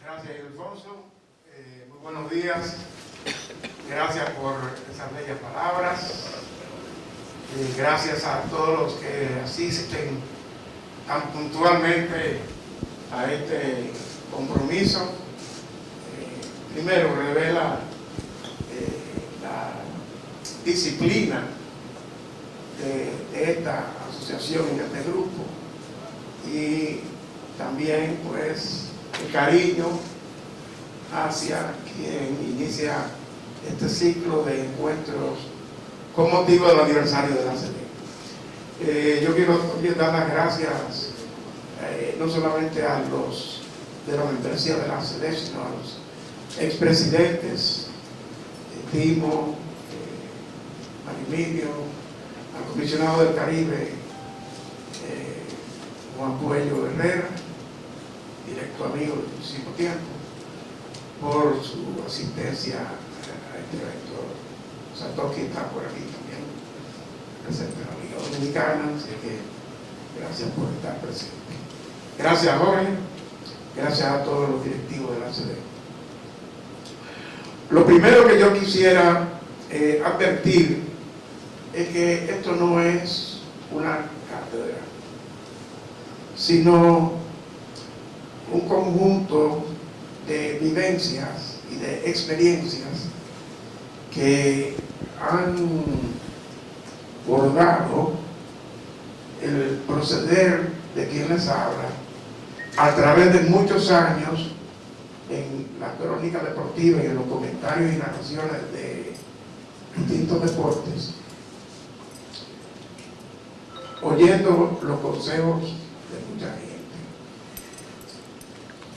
Gracias, Ildefonso. Muy buenos días. Gracias por esas bellas palabras. Gracias a todos los que asisten tan puntualmente a este compromiso. Primero, revela la disciplina de esta asociación y de este grupo, y también pues el cariño hacia quien inicia este ciclo de encuentros con motivo del aniversario de la ACD. Yo quiero también dar las gracias no solamente a los de la membresía de la ACD, sino a los expresidentes Timo, Marimilio, al comisionado del Caribe, Juan Puello Herrera, directo amigo de muchísimo tiempo, por su asistencia a este evento. Satoki está por aquí también, presente en la Liga Dominicana, así que gracias por estar presente. Gracias, Jorge, gracias a todos los directivos de la ACD. Lo primero que yo quisiera advertir es que esto no es una cátedra, sino un conjunto de vivencias y de experiencias que han bordado el proceder de quien les habla a través de muchos años en la crónica deportiva y en los comentarios y narraciones de distintos deportes, oyendo los consejos de mucha gente.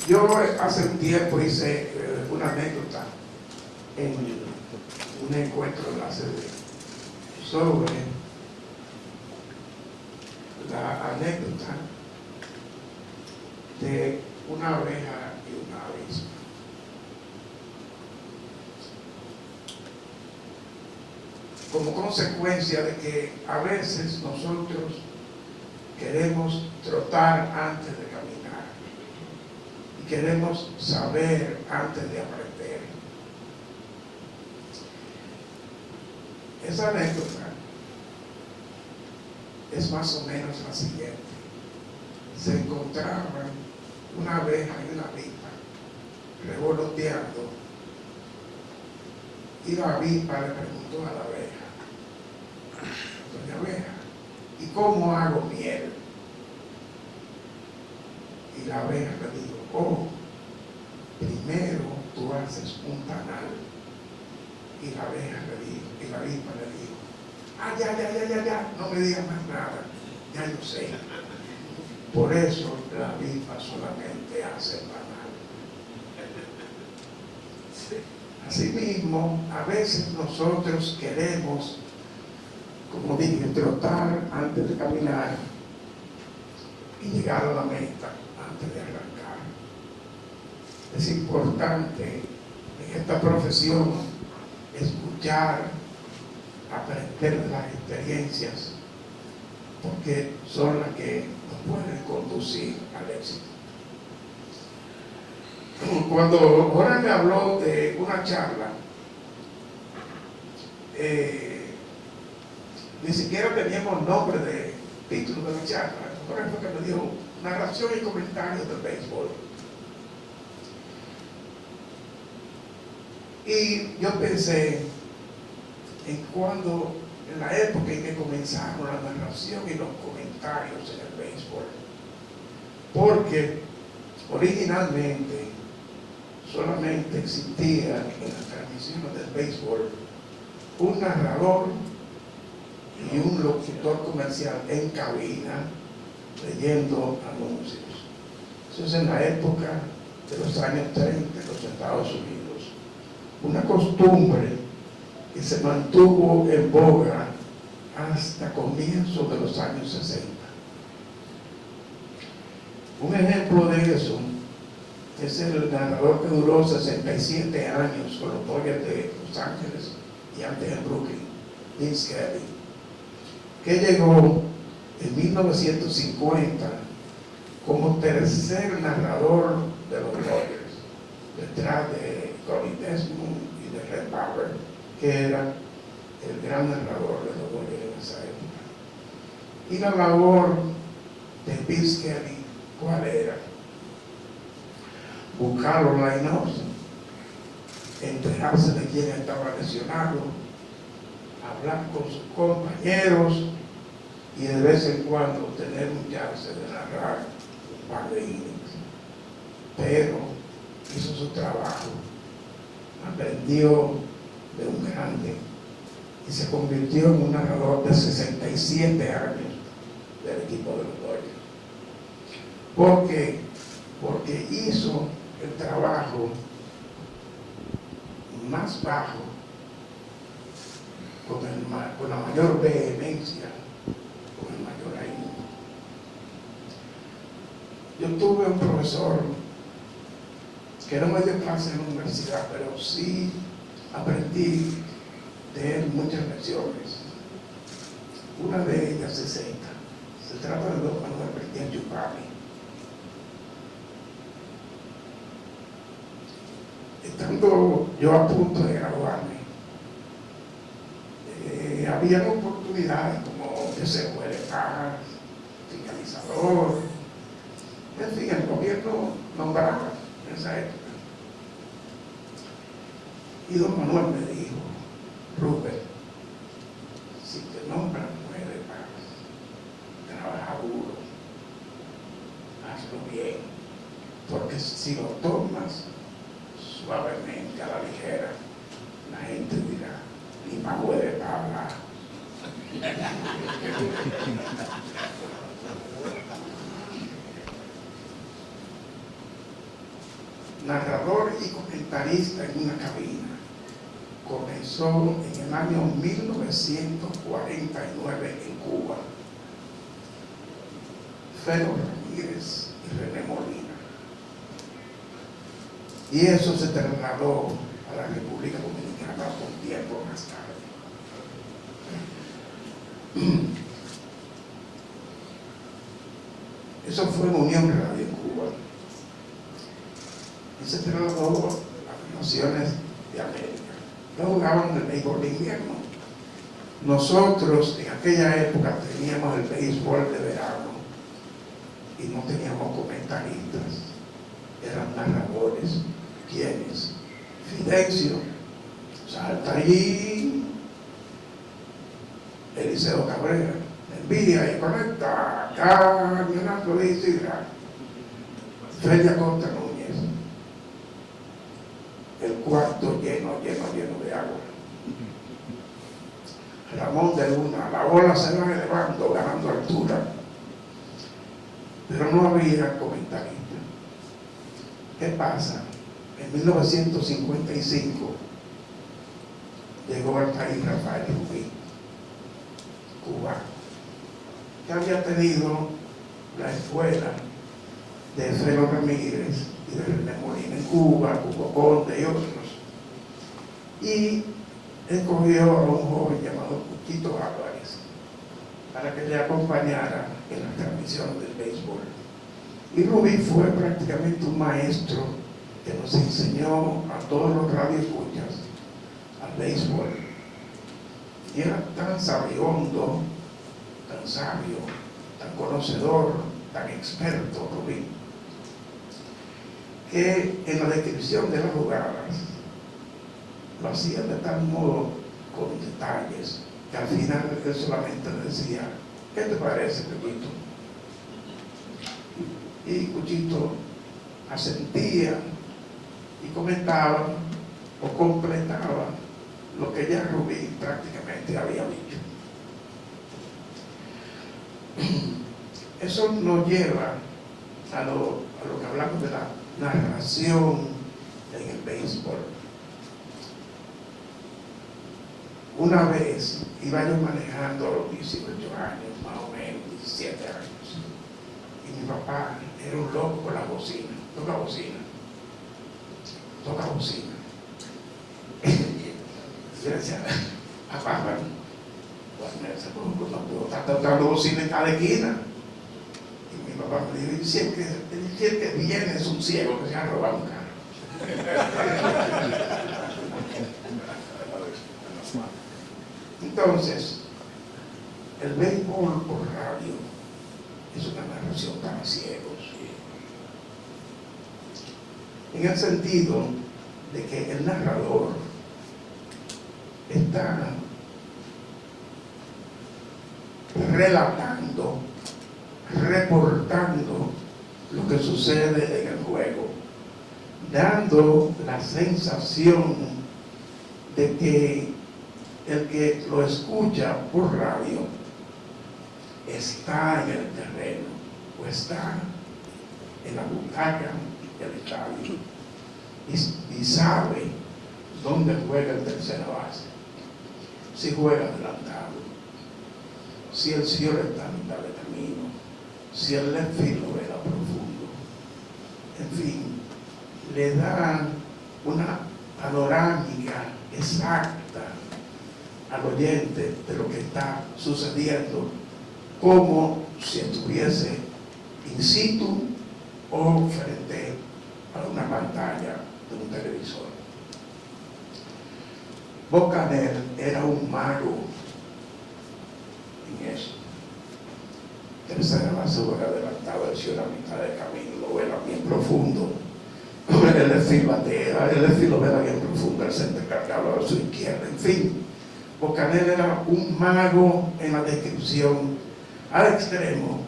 Yo hace un tiempo hice una anécdota en un encuentro de la ACD sobre la anécdota de una abeja y una avispa. Como consecuencia de que a veces nosotros queremos trotar antes de caminar y queremos saber antes de aprender. Esa anécdota es más o menos la siguiente. Se encontraban una abeja y una avispa revoloteando, y la avispa le preguntó a la abeja: doña abeja, ¿y cómo hago miel? Y la abeja le dijo: oh, primero tú haces un panal. Y la abeja le dijo, y la avispa le dijo: ah, ya, no me digas más nada, ya yo sé. Por eso la avispa solamente hace panal. Asimismo, a veces nosotros queremos, como dije, trotar antes de caminar y llegar a la meta antes de arrancar. Es importante en esta profesión escuchar, aprender de las experiencias, porque son las que nos pueden conducir al éxito. Cuando Jorge me habló de una charla, ni siquiera teníamos nombre de título de la charla. Jorge fue que me dijo narración y comentarios del béisbol. Y yo pensé en la época en que comenzaron la narración y los comentarios en el béisbol. Porque originalmente solamente existía en las transmisiones del béisbol un narrador y un locutor comercial en cabina leyendo anuncios. Eso es en la época de los años 30 en los Estados Unidos. Una costumbre que se mantuvo en boga hasta comienzos de los años 60. Un ejemplo de eso es el narrador que duró 67 años con los Dodgers de Los Ángeles y antes en Brooklyn, Vince Scully, que llegó en 1950 como tercer narrador de los Dodgers detrás de Connie Desmond y de Red Bauer, que era el gran narrador de los Dodgers en esa época. Y la labor de Vince Scully, ¿cuál era? Buscar los line-ups, enterarse de quién estaba lesionado, hablar con sus compañeros y de vez en cuando tener un chance de narrar un par de innings. Pero hizo su trabajo, aprendió de un grande y se convirtió en un narrador de 67 años del equipo de los Dodgers. Porque hizo el trabajo más bajo, con la mayor vehemencia, con el mayor ahínco. Yo tuve un profesor que no me dio clase en la universidad, pero sí aprendí de él muchas lecciones. Una de ellas es esta. Se trata de don Manuel Bertier Yupani. Estando yo a punto de graduarme, había oportunidades como que se puede pagar, fiscalizador, en fin, el gobierno nombraba en esa época. Y don Manuel me dijo: Rubén, si te nombran juez de paz, trabaja duro, hazlo bien, porque si lo tomas suavemente, a la ligera, la gente dirá: ni más juez de paz hablar. Narrador y comentarista en una cabina. Comenzó en el año 1949 en Cuba. Felo Ramírez y René Molina. Y eso se trasladó a la República Dominicana un tiempo más tarde. Eso fue en Unión Radio en Cuba. Y se trasladó a las naciones de América. No jugaban el béisbol de invierno. Nosotros en aquella época teníamos el béisbol de verano y no teníamos comentaristas, eran narradores. ¿Quiénes? Fidencio, Saltarín, Eliseo Cabrera, Envidia y Conecta, Camionato de Isidra, Freddy Acosta Núñez, el cuarto lleno de agua. Ramón de Luna, la bola se va elevando, ganando altura, pero no había comentarista. ¿Qué pasa? En 1955 llegó al país Rafael Rubí, cubano, que había tenido la escuela de Felo Ramírez y de René Molina en Cuba, Cuco Conde y otros, y escogió a un joven llamado Cuchito Álvarez para que le acompañara en las transmisiones del béisbol. Y Rubí fue prácticamente un maestro que nos enseñó a todos los radioescuchas al béisbol. Y era tan sabiondo, tan sabio, tan conocedor, tan experto, Rubí, que en la descripción de las jugadas lo hacía de tal modo, con detalles, que al final él solamente decía: ¿qué te parece, Cuchito? Y Cuchito asentía y comentaba o completaba lo que ya Rubí prácticamente había dicho. Eso nos lleva a lo que hablamos de la narración en el béisbol. Una vez iba yo manejando a los 18 años, más o menos, 17 años, y mi papá era un loco con la bocina. Toca bocina. Yo decía: papá, está tocando bocina en cada esquina. Y mi papá me dijo: si el que viene es un ciego que se ha robado un carro. Entonces, el béisbol por radio es una narración para ciegos. En el sentido de que el narrador está relatando, reportando lo que sucede en el juego, dando la sensación de que el que lo escucha por radio está en el terreno o está en la butaca del estadio y sabe dónde juega el tercera base, si juega adelantado, si el cielo está a mitad de camino, si el left field lo vela profundo. En fin, le da una panorámica exacta al oyente de lo que está sucediendo, como si estuviese in situ o frente a una pantalla de un televisor. Bob Cannell era un mago en eso. Tercera base juega adelantado, el cielo a mitad de camino, lo vela bien profundo. El left batea, el left lo vela bien profundo, el centro cargado a su izquierda, en fin. Bob Cannell era un mago en la descripción al extremo,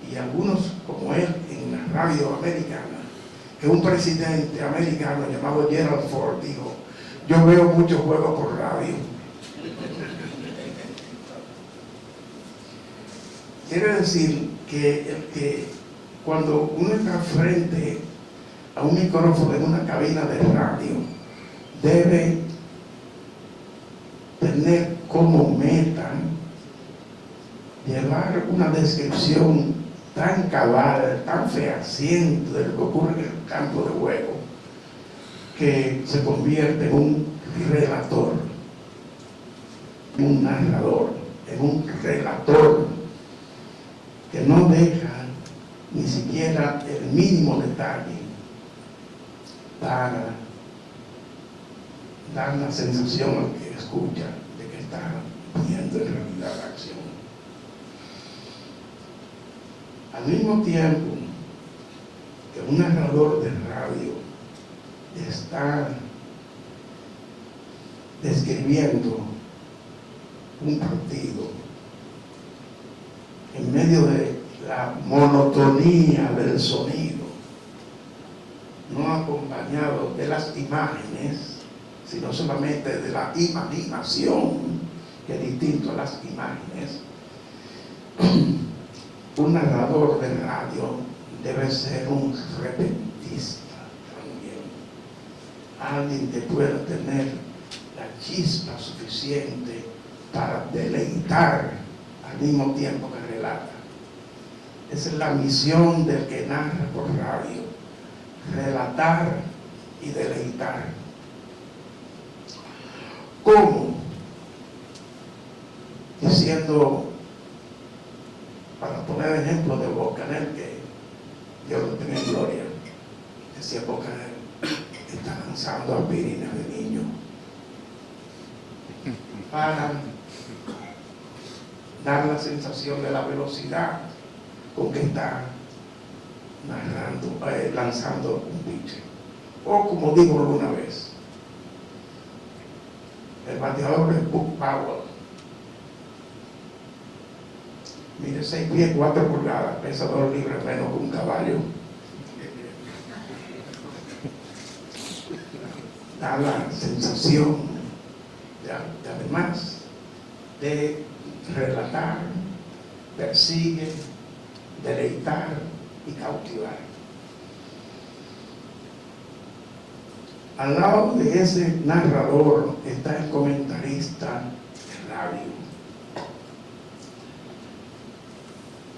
y algunos como él en la radio americana, que un presidente americano llamado Gerald Ford dijo: yo veo muchos juegos por radio. Quiere decir que cuando uno está frente a un micrófono en una cabina de radio, debe tener como meta llevar una descripción tan cabal, tan fehaciente de lo que ocurre en el campo de juego, que se convierte en un relator, en un narrador, en un relator que no deja ni siquiera el mínimo detalle para dar la sensación al que escucha de que está viendo en realidad la acción. Al mismo tiempo que un narrador de radio está describiendo un partido en medio de la monotonía del sonido, no acompañado de las imágenes, sino solamente de la imaginación, que es distinto a las imágenes. Un narrador de radio debe ser un repentista también, alguien que pueda tener la chispa suficiente para deleitar al mismo tiempo que relata. Esa es la misión del que narra por radio: relatar y deleitar. ¿Cómo? Diciendo, para poner ejemplo de Bob Cannell, que Dios lo tenga en gloria, decía Bob Cannell: está lanzando aspirinas de niño para dar la sensación de la velocidad con que está narrando, lanzando un pitcher. O como digo alguna vez, el bateador es Buck Powell, mide 6 pies 4 pulgadas, pesa 2 libras menos que un caballo. Da la sensación de además de relatar, persigue, deleitar y cautivar. Al lado de ese narrador está el comentarista de radio.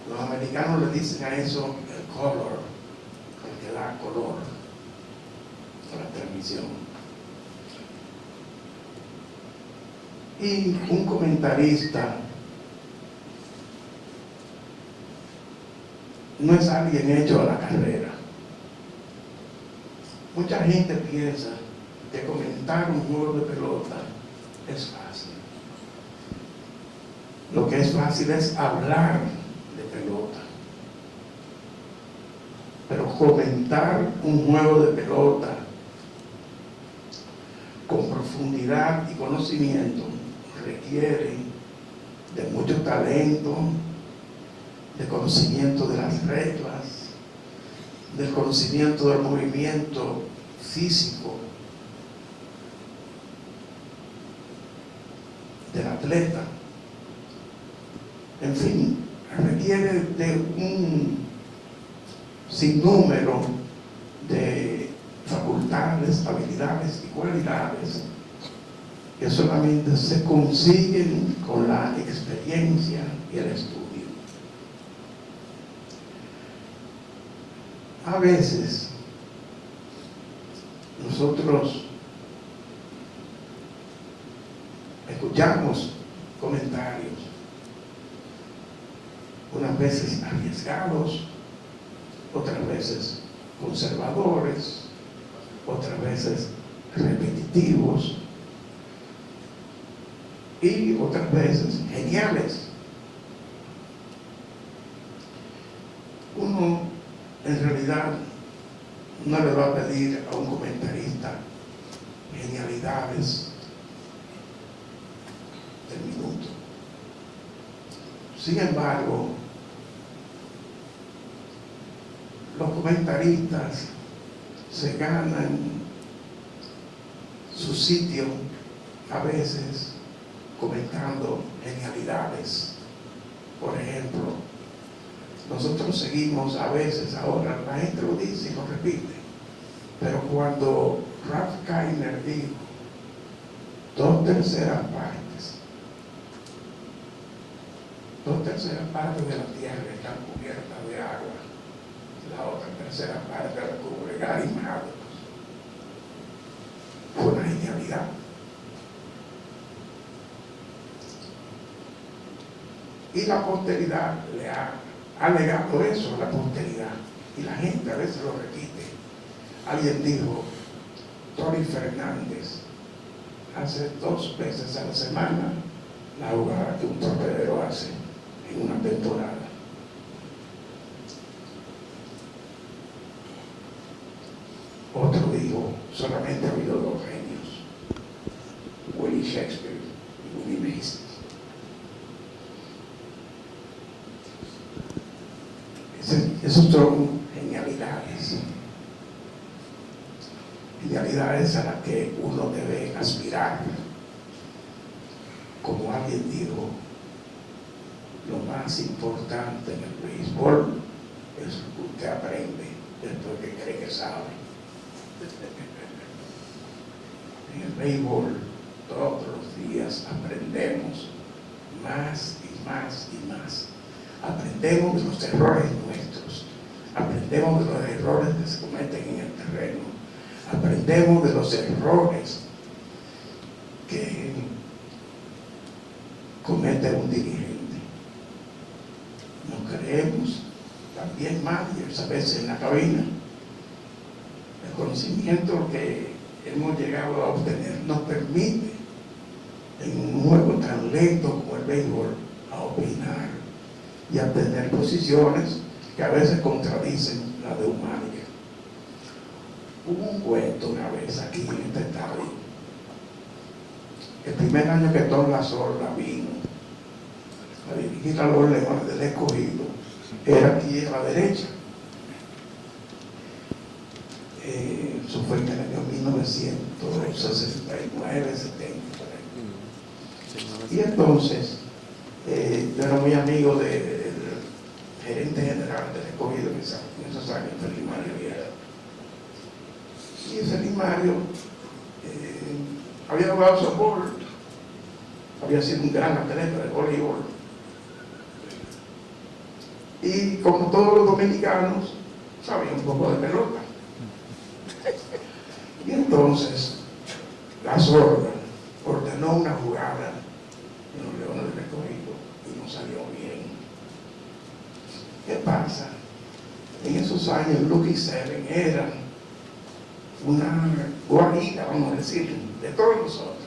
Los americanos le dicen a eso el color, el que da color a la transmisión. Y un comentarista no es alguien hecho a la carrera. Mucha gente piensa que comentar un juego de pelota es fácil. Lo que es fácil es hablar de pelota. Pero comentar un juego de pelota con profundidad y conocimiento requiere de mucho talento, de conocimiento de las reglas, del conocimiento del movimiento físico del atleta. En fin, requiere de un sinnúmero de facultades, habilidades y cualidades que solamente se consiguen con la experiencia y el estudio. A veces nosotros escuchamos comentarios, unas veces arriesgados, otras veces conservadores, otras veces repetitivos y otras veces geniales. Uno en realidad no le va a pedir a un comentarista genialidades del minuto. Sin embargo, los comentaristas se ganan su sitio a veces comentando genialidades. Por ejemplo, nosotros seguimos a veces, ahora la gente lo dice y lo repite, pero cuando Ralph Kiner dijo 2/3 partes de la tierra están cubiertas de agua, la otra 1/3 parte la cubre Gary Maddox, fue una genialidad. Y la posteridad le ha legado eso a la posteridad, y la gente a veces lo repite. Alguien dijo, Tony Fernández hace 2 veces a la semana la jugada que un torpedero hace en una temporada. Otro dijo, solamente ha habido 2 genios, Willie Shakespeare y Willie Mason. Esos son genialidades. Genialidades a las que uno debe aspirar. Como alguien dijo, lo más importante en el béisbol es lo que usted aprende después que cree que sabe. En el béisbol todos los días aprendemos más y más y más. Aprendemos de los errores nuestros, aprendemos de los errores que se cometen en el terreno, aprendemos de los errores que comete un dirigente. Nos creemos también managers a veces en la cabina. El conocimiento que hemos llegado a obtener nos permite en un juego tan lento como el béisbol a opinar y a tener posiciones que a veces contradicen la de un manager. Hubo un cuento una vez aquí en este estadio. El primer año que Tom Lasorda vino a dirigir a los Leones del Escogido, era aquí a la derecha. Eso fue en el año 1969, 70. Y entonces, yo era muy amigo del gerente general del Escogido en esos años, Feliz Mario Viera. Y Feliz Mario había jugado softball, había sido un gran atleta de voleibol. Y como todos los dominicanos, sabía un poco de pelota. Y entonces, Lasorda ordenó una jugada en los Leones del Escogido y no salió bien. ¿Qué pasa? En esos años, Lucky Seven eran una guarida, vamos a decir, de todos nosotros,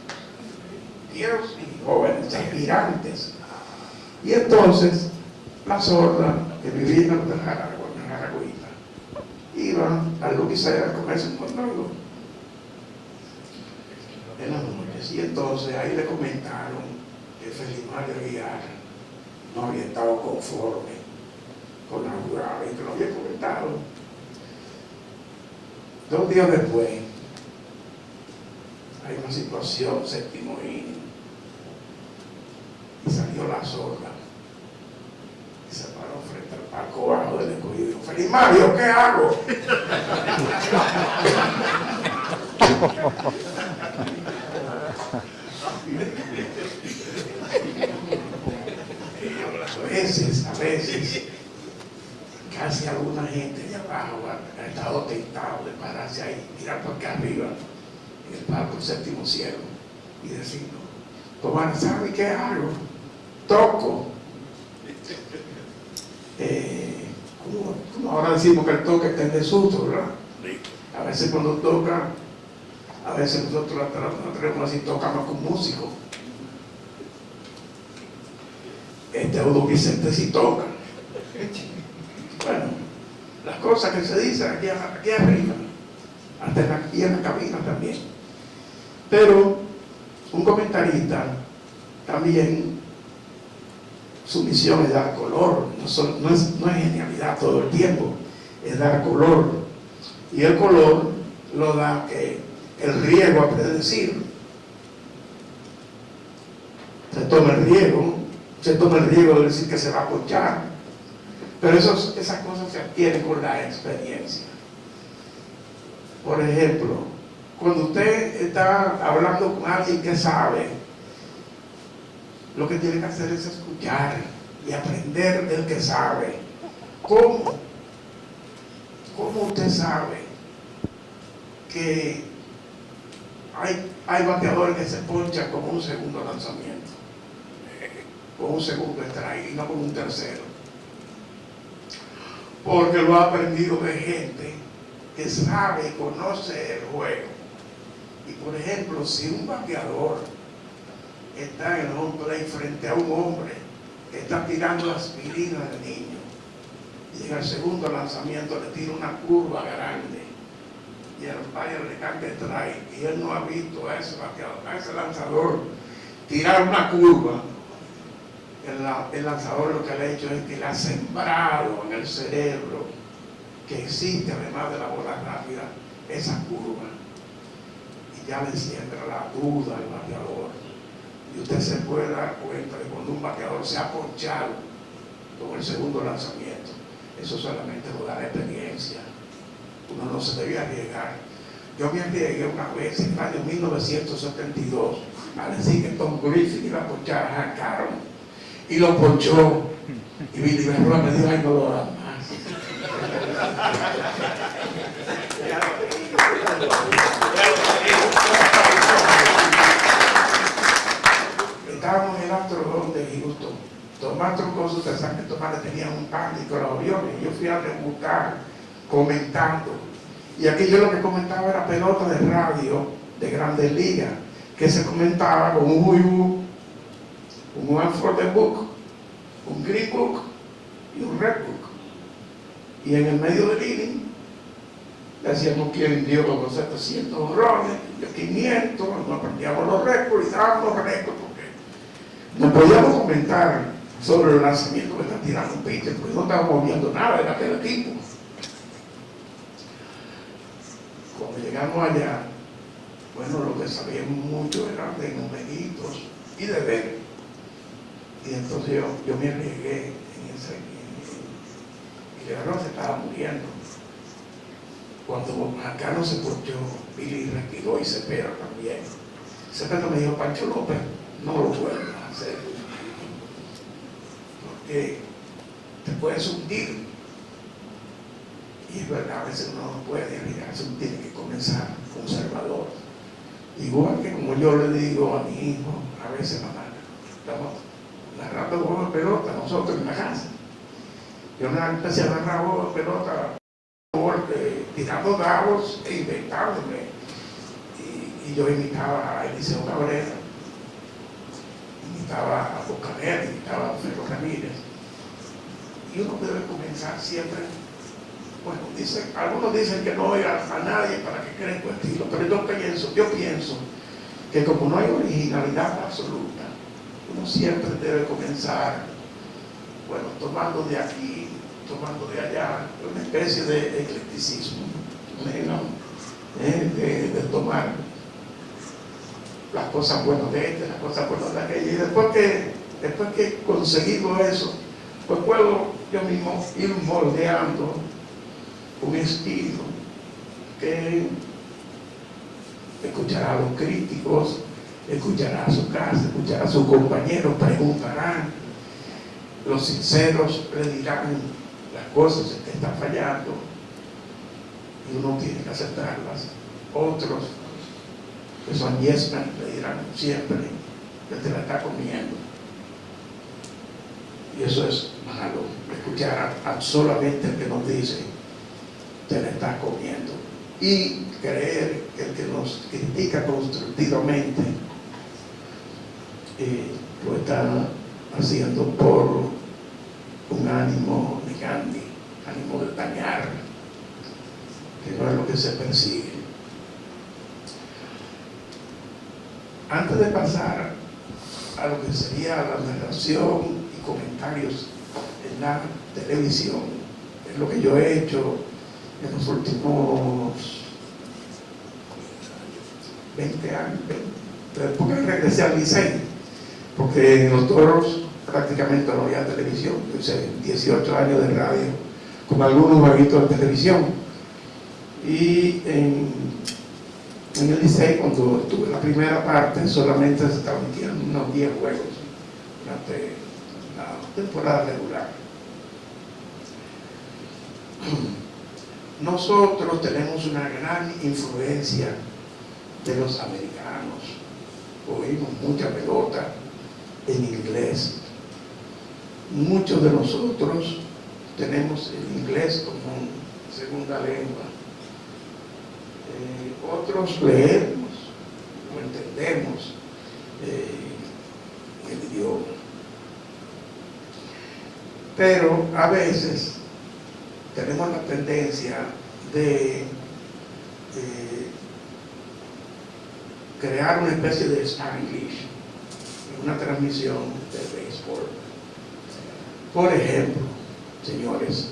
viejos y jóvenes, aspirantes. Y entonces, la sorda, que vivía en el Jaragüita, iba a Luquisera a comerse un mondongo en las noches. Y entonces ahí le comentaron que Felimario Aguiar no había estado conforme con la jurada y que lo había comentado. 2 días después hay una situación, séptimo inning, y salió la sorda y se paró frente al palco bajo del Escogido y dijo: Felimario, ¿qué hago? A veces, casi alguna gente de abajo ha estado tentado de pararse ahí, mirar por acá arriba, en el palco del séptimo cielo, y decir: no, ¿sabe qué hago? Toco. Como ahora decimos que el toque está en desuso, ¿verdad? A veces cuando toca, a veces nosotros no tenemos así, tocamos con músicos. Eudo Vicente sí toca. Bueno, las cosas que se dicen aquí arriba, hasta aquí en la cabina también. Pero un comentarista también, su misión es dar color, no es genialidad todo el tiempo, es dar color. Y el color lo da que el riego a predecir. Se toma el riego de decir que se va a ponchar. Pero esas cosas se adquieren con la experiencia. Por ejemplo, cuando usted está hablando con alguien que sabe, lo que tiene que hacer es escuchar y aprender del que sabe. ¿Cómo usted sabe que hay bateadores que se ponchan como un segundo lanzamiento, con un segundo strike y no con un tercero? Porque lo ha aprendido de gente que sabe y conoce el juego. Y por ejemplo, si un bateador está en el home plate frente a un hombre que está tirando aspirina al niño, y en el segundo lanzamiento le tira una curva grande y el umpire le cambia el strike, y él no ha visto a ese bateador, a ese lanzador tirar una curva, el lanzador lo que le ha hecho es que le ha sembrado en el cerebro que existe, además de la bola rápida, esa curva, y ya le siembra la duda al bateador. Y usted se puede dar cuenta de cuando un bateador se ha ponchado con el segundo lanzamiento. Eso solamente lo da la experiencia. Uno no se debe arriesgar. Yo me arriesgué una vez en el año 1972 a decir que Tom Griffin iba a ponchar a Hank Aaron, y lo ponchó, y Billy Berroa me dijo: ay, no lo hagas más. Estábamos en el Astrodome de Houston. Tomás Troncoso, ustedes saben que Tomás le tenía un pánico a los aviones. Yo fui a rebuscar comentando. Y aquí yo lo que comentaba era pelota de radio de Grandes Ligas, que se comentaba con un Huibu, un Unfolded Book, un Green Book y un Red Book. Y en el medio del inning decíamos quién dio como 700 honrones, yo 500, nos aprendíamos los récords y dábamos los récords porque no podíamos comentar sobre el lanzamiento que está tirando un pitcher, porque no estábamos viendo nada de aquel equipo. Cuando llegamos allá, bueno, lo que sabíamos mucho era de numeritos y de ver. Y entonces yo me arriesgué en ese, y Guerrero se estaba muriendo. Cuando acá no se ponchó, Billy respiró y Cepeda también. Cepeda me dijo: Pancho López, no lo vuelvas a hacer, porque te puedes hundir. Y es verdad, a veces uno no puede arriesgarse, uno tiene que comenzar conservador. Igual que como yo le digo a mi hijo, a veces: mamá, estamos agarrando juegos de pelota nosotros en la casa. Yo no empecé a agarrar juegos de pelota porque tirando dados e inventándome. Y yo imitaba a Eliseo Cabrera, imitaba a Bocanera, imitaba a Ferro Ramírez. Y uno debe comenzar siempre. Bueno, algunos dicen que no oiga a nadie para que creen tu estilo, pero yo pienso que como no hay originalidad absoluta, uno siempre debe comenzar, bueno, tomando de aquí, tomando de allá, una especie de eclecticismo, de tomar las cosas buenas de este, las cosas buenas de aquella, y después que he conseguido eso, pues puedo yo mismo ir moldeando un estilo que escuchará a los críticos, escuchará a su casa, escuchará a sus compañeros, preguntarán, los sinceros le dirán las cosas que están fallando y uno tiene que aceptarlas. Otros que son yes men le dirán siempre que te la está comiendo, y eso es malo, escuchar a solamente el que nos dice te la está comiendo, y creer que el que nos critica constructivamente lo está haciendo por un ánimo de Gandhi, ánimo de dañar, que no es lo que se persigue. Antes de pasar a lo que sería la narración y comentarios en la televisión, es lo que yo he hecho en los últimos 20 años, después que regresé al Licey, porque en los Toros prácticamente no había televisión. Yo hice 18 años de radio con algunos jueguitos de televisión, y en el Licey, cuando estuve en la primera parte, solamente se transmitían unos 10 juegos durante la temporada regular. Nosotros tenemos una gran influencia de los americanos. Oímos mucha pelota en inglés. Muchos de nosotros tenemos el inglés como segunda lengua. Otros leemos o entendemos el idioma. Pero a veces tenemos la tendencia de crear una especie de Spanglish en una transmisión de béisbol. Por ejemplo, señores,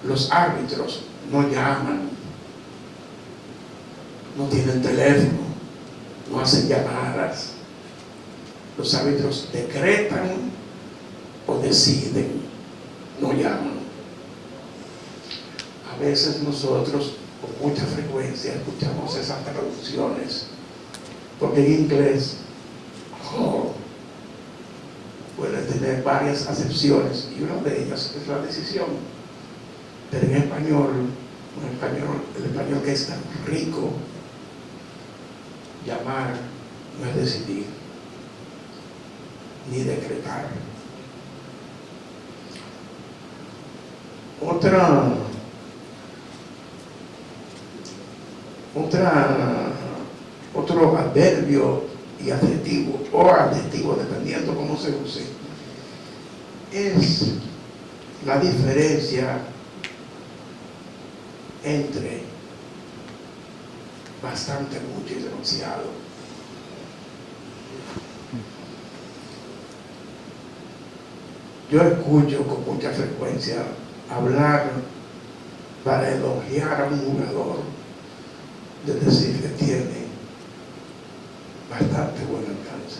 los árbitros no llaman, no tienen teléfono, no hacen llamadas. Los árbitros decretan o deciden, no llaman. A veces nosotros con mucha frecuencia escuchamos esas traducciones, porque en inglés puede tener varias acepciones y una de ellas es la decisión. Pero en español, el español que es tan rico, llamar no es decidir ni decretar. Otro adverbio y adjetivo, o adjetivo, dependiendo cómo se use, es la diferencia entre bastante, mucho y demasiado. Yo escucho con mucha frecuencia hablar para elogiar a un jugador, de decir que tiene bastante buen alcance.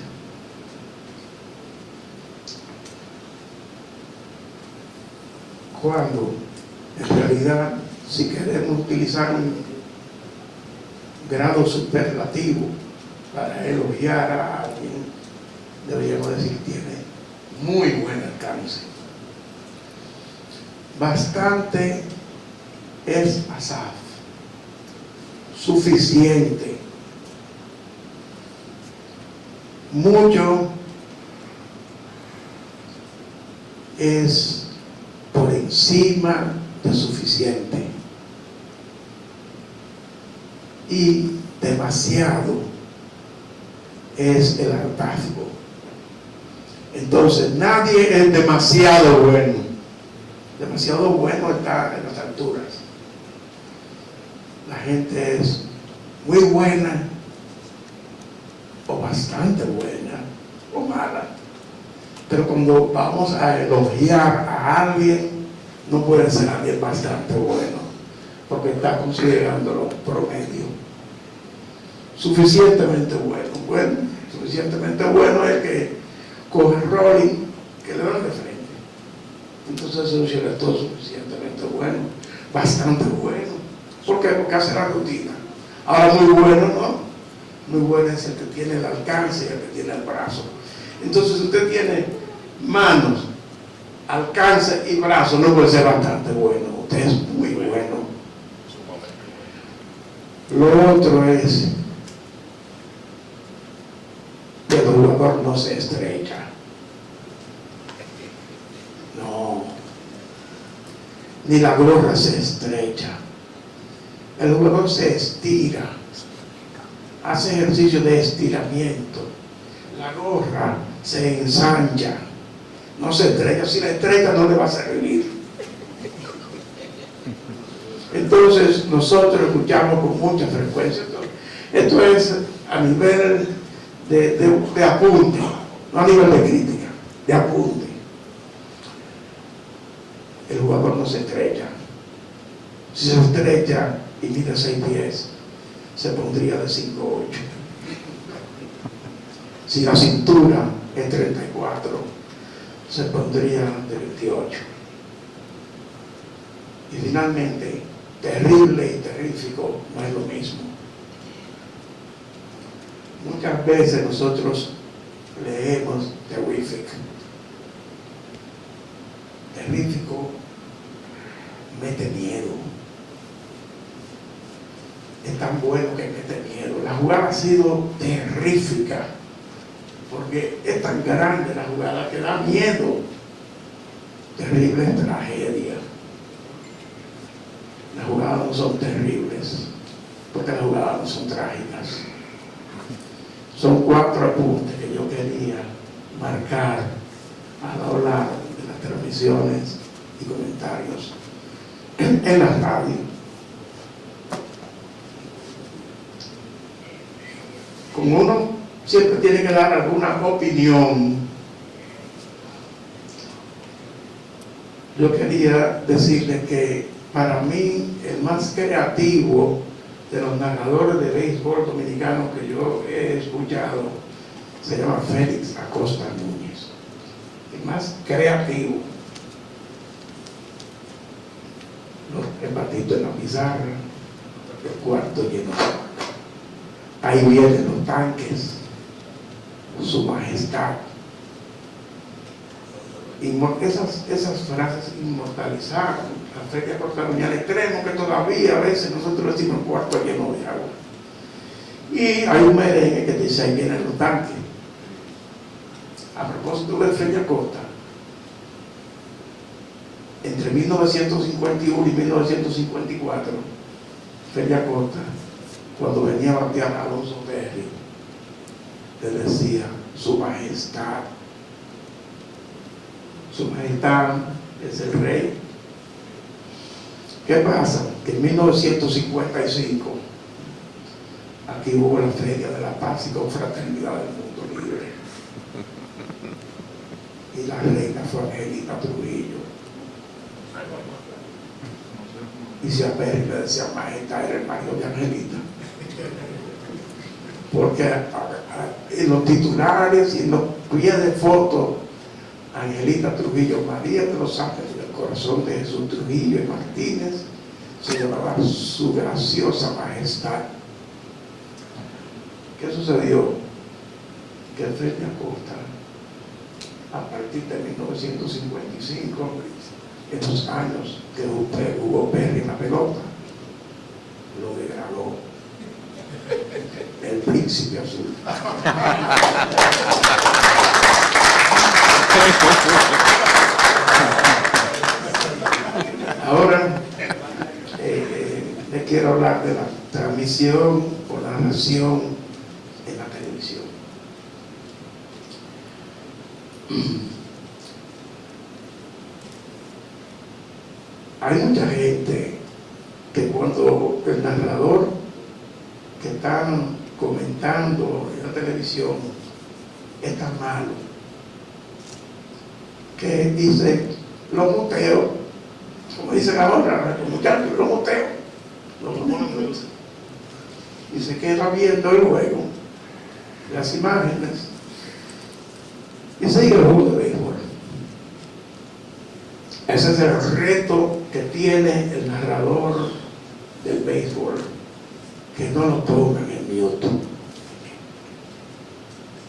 Cuando en realidad, si queremos utilizar un grado superlativo para elogiar a alguien, deberíamos decir que tiene muy buen alcance. Bastante es asaf, suficiente. Mucho es por encima de suficiente. y demasiado es el hartazgo. Entonces nadie es demasiado bueno. Demasiado bueno está en las alturas. La gente es muy buena o bastante buena o mala, pero cuando vamos a elogiar a alguien, no puede ser alguien bastante bueno, porque está considerándolo promedio. Suficientemente bueno. Bueno, suficientemente bueno es que coge el rolling que le dan de frente. Entonces eso es todo suficientemente bueno, bastante bueno. ¿Por qué? Porque hace la rutina. Ahora muy bueno, ¿no? Muy bueno es el que tiene el alcance y el que tiene el brazo. Entonces usted tiene manos, alcance y brazo, no puede ser bastante bueno. Usted es muy bueno. Lo otro es que el jugador no se estrecha. No. Ni la gorra se estrecha. El jugador se estira. Hace ejercicio de estiramiento. La gorra se ensancha. No se estrecha. Si la estrecha no le va a servir. Entonces nosotros escuchamos con mucha frecuencia. Esto es a nivel de apunte, no a nivel de crítica, de apunte. El jugador no se estrecha. Si se estrecha y mide 6 pies, se pondría de 5'8". Si la cintura es 34, se pondría de 28. Y finalmente, terrible y terrífico no es lo mismo. Muchas veces nosotros leemos terrific. Terrífico mete miedo. Es tan bueno que mete miedo. La jugada ha sido terrífica, porque es tan grande la jugada que da miedo. Terrible es tragedia. Las jugadas no son terribles, porque las jugadas no son trágicas. Son 4 apuntes que yo quería marcar a lo largo de las transmisiones y comentarios en la radio. Como uno siempre tiene que dar alguna opinión, yo quería decirles que para mí el más creativo de los narradores de béisbol dominicano que yo he escuchado se llama Félix Acosta Núñez. El más creativo. El batito en la pizarra, el cuarto lleno. Ahí vienen los tanques, su majestad. Esas frases inmortalizaron la Feria Acosta Núñez al extremo que todavía a veces nosotros decimos cuarto lleno de agua. Y hay un merengue que dice ahí vienen los tanques. A propósito de Feria Acosta, entre 1951 y 1954, Feria Acosta, cuando venía a batear a Alonso Berry, le decía su majestad. Su majestad es el rey. ¿Qué pasa? Que en 1955 aquí hubo la Feria de la Paz y Confraternidad del Mundo Libre. Y la reina fue Angelita Trujillo. Y si a Berry le decía majestad, era el marido de Angelita. Porque en los titulares y en los pies de foto, Angelita Trujillo, María de los Ángeles del Corazón de Jesús Trujillo y Martínez, se llamaba su graciosa majestad. ¿Qué sucedió? Que Feria Acosta, a partir de 1955, en los años que jugó Berry en la pelota, lo degradó el príncipe azul. Ahora les quiero hablar de la transmisión o narración en la televisión. Hay mucha gente que cuando el narrador que están comentando en la televisión es tan malo, que dice, lo muteo, como dicen ahora los muchachos, lo muteo, y se queda viendo el juego, las imágenes, y sigue el juego de béisbol. Ese es el reto que tiene el narrador del béisbol, que no lo pongan en mute,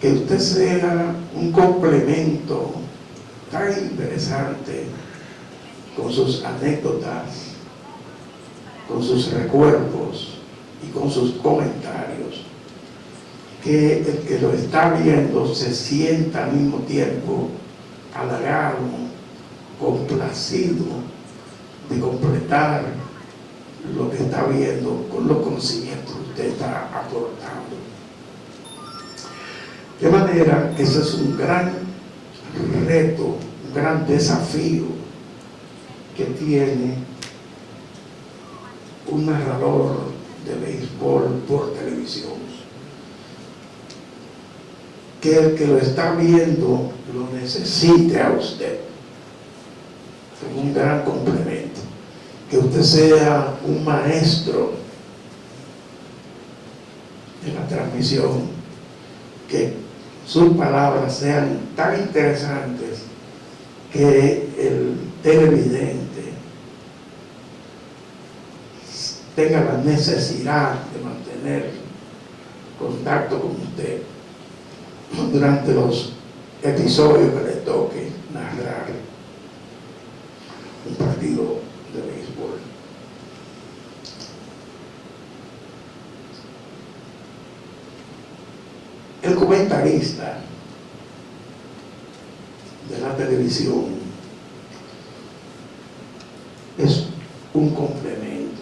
que usted sea un complemento tan interesante con sus anécdotas, con sus recuerdos y con sus comentarios, que el que lo está viendo se sienta al mismo tiempo halagado, complacido de completar lo que está viendo con los conocimientos que usted está aportando. De manera que ese es un gran reto, un gran desafío que tiene un narrador de béisbol por televisión. Que el que lo está viendo lo necesite a usted como un gran complemento. Que usted sea un maestro en la transmisión, que sus palabras sean tan interesantes que el televidente tenga la necesidad de mantener contacto con usted durante los episodios que le toque narrar un partido de béisbol. El comentarista de la televisión es un complemento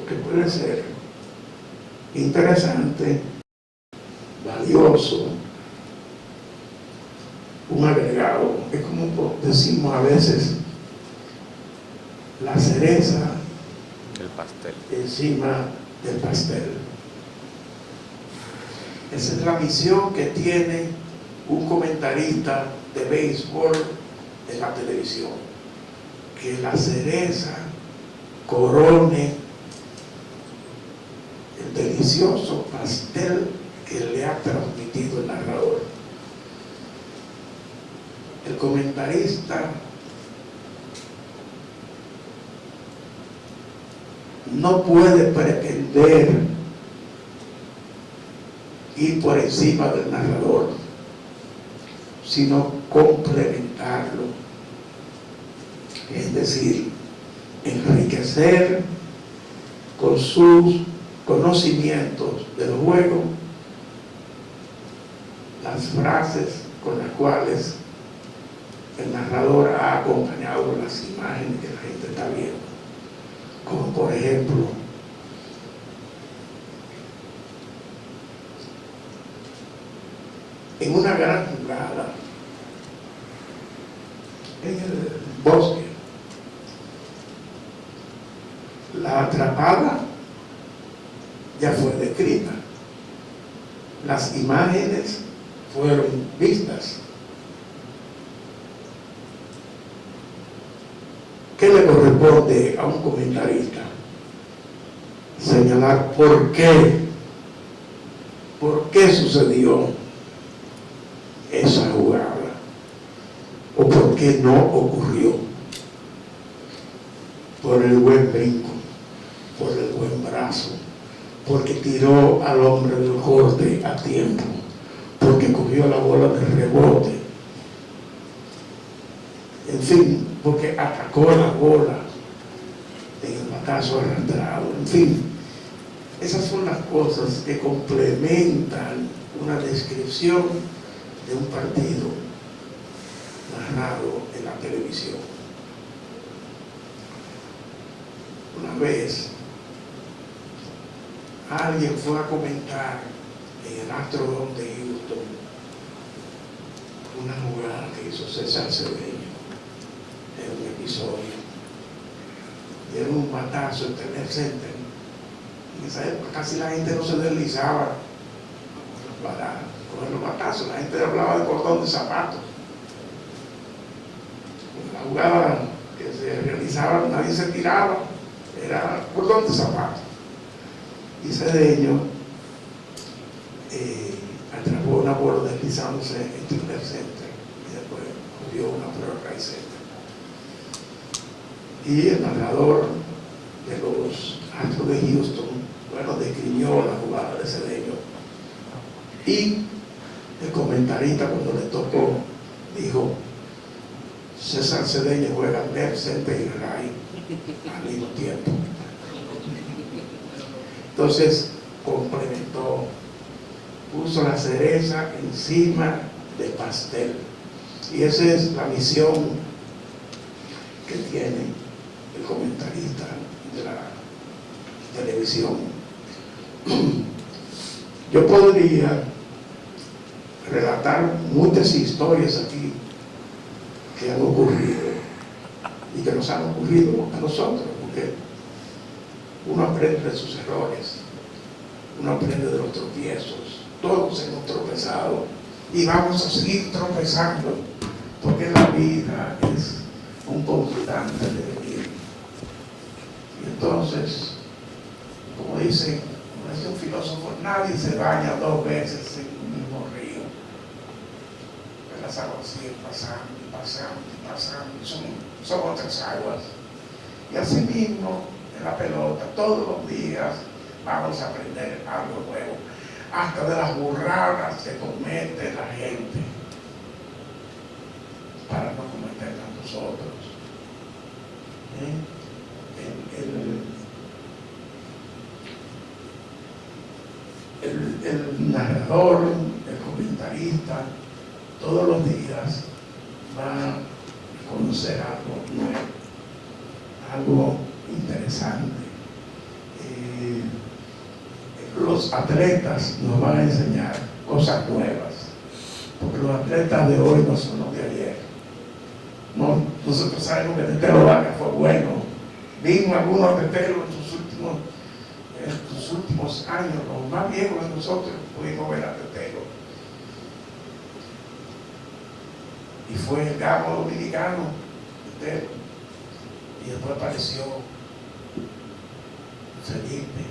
que puede ser interesante, valioso, un agregado. Es como decimos a veces, la cereza del pastel encima del pastel. Esa es la misión que tiene un comentarista de béisbol en la televisión, que la cereza corone el delicioso pastel que le ha transmitido el narrador. El comentarista no puede pretender ir por encima del narrador, sino complementarlo, es decir, enriquecer con sus conocimientos del juego las frases con las cuales el narrador ha acompañado las imágenes que la gente está viendo, como por ejemplo en una gran jugada en el bosque, la atrapada ya fue descrita, las imágenes fueron vistas. ¿Qué le corresponde a un comentarista? Señalar por qué sucedió esa jugada o por qué no ocurrió. Por el buen brinco, por el buen brazo, porque tiró al hombre del corte a tiempo, porque cogió la bola de rebote, en fin, porque atacó la bola en el batazo arrastrado, en fin. Esas son las cosas que complementan una descripción de un partido narrado en la televisión. Una vez alguien fue a comentar en el Astrodome de Houston una jugada que hizo César Cedeño en un episodio. Dieron un batazo en Turner Center. En esa época casi la gente no se deslizaba para coger los batazos, la gente hablaba de cordón de zapatos. La jugada que se realizaba, nadie se tiraba, era cordón de zapatos. Y Cedeño atrapó una bola deslizándose en Turner Center y después dio una prueba y center. Y el narrador de los Astros de Houston, bueno, describió la jugada de Cedeño. Y el comentarista, cuando le tocó, dijo: César Cedeño juega left center y right al mismo tiempo. Entonces complementó, puso la cereza encima del pastel. Y esa es la misión que tiene el comentarista de la televisión. Yo podría relatar muchas historias aquí que han ocurrido y que nos han ocurrido a nosotros, porque uno aprende de sus errores, uno aprende de los tropiezos. Todos hemos tropezado y vamos a seguir tropezando, porque la vida es un constante de vivir. Y entonces, como dice un filósofo, nadie se baña dos veces en un mismo río. Pues las aguas siguen pasando y pasando y pasando, y son otras aguas. Y así mismo en la pelota, todos los días vamos a aprender algo nuevo, hasta de las burradas que comete la gente, para no cometerlas nosotros. El narrador, el comentarista, todos los días va a conocer algo nuevo, algo interesante. Los atletas nos van a enseñar cosas nuevas, porque los atletas de hoy no son los de ayer. No, nosotros sabemos que Tetelo Vargas fue bueno. Vimos algunos Tetelos en sus últimos años, los más viejos de nosotros pudimos ver a Tetelo. Y fue el gamo dominicano, Tetelo. Y después apareció Felipe,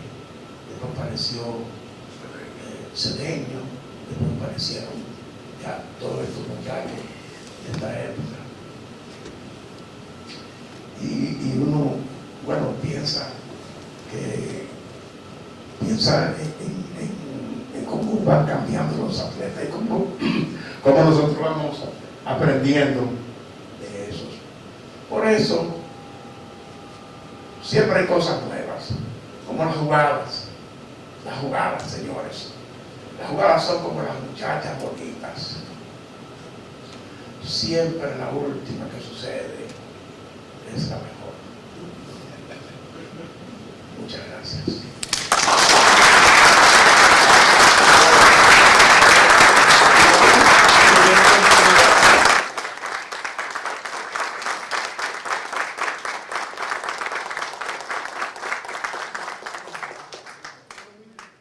después apareció Cedeño, después aparecieron ya todos estos muchachos de esta época. Y uno, bueno, piensa en cómo van cambiando los atletas y cómo nosotros vamos aprendiendo de esos. Por eso, siempre hay cosas nuevas, como las jugadas. Las jugadas, señores. Las jugadas son como las muchachas bonitas. Siempre la última que sucede es la mejor. Muchas gracias.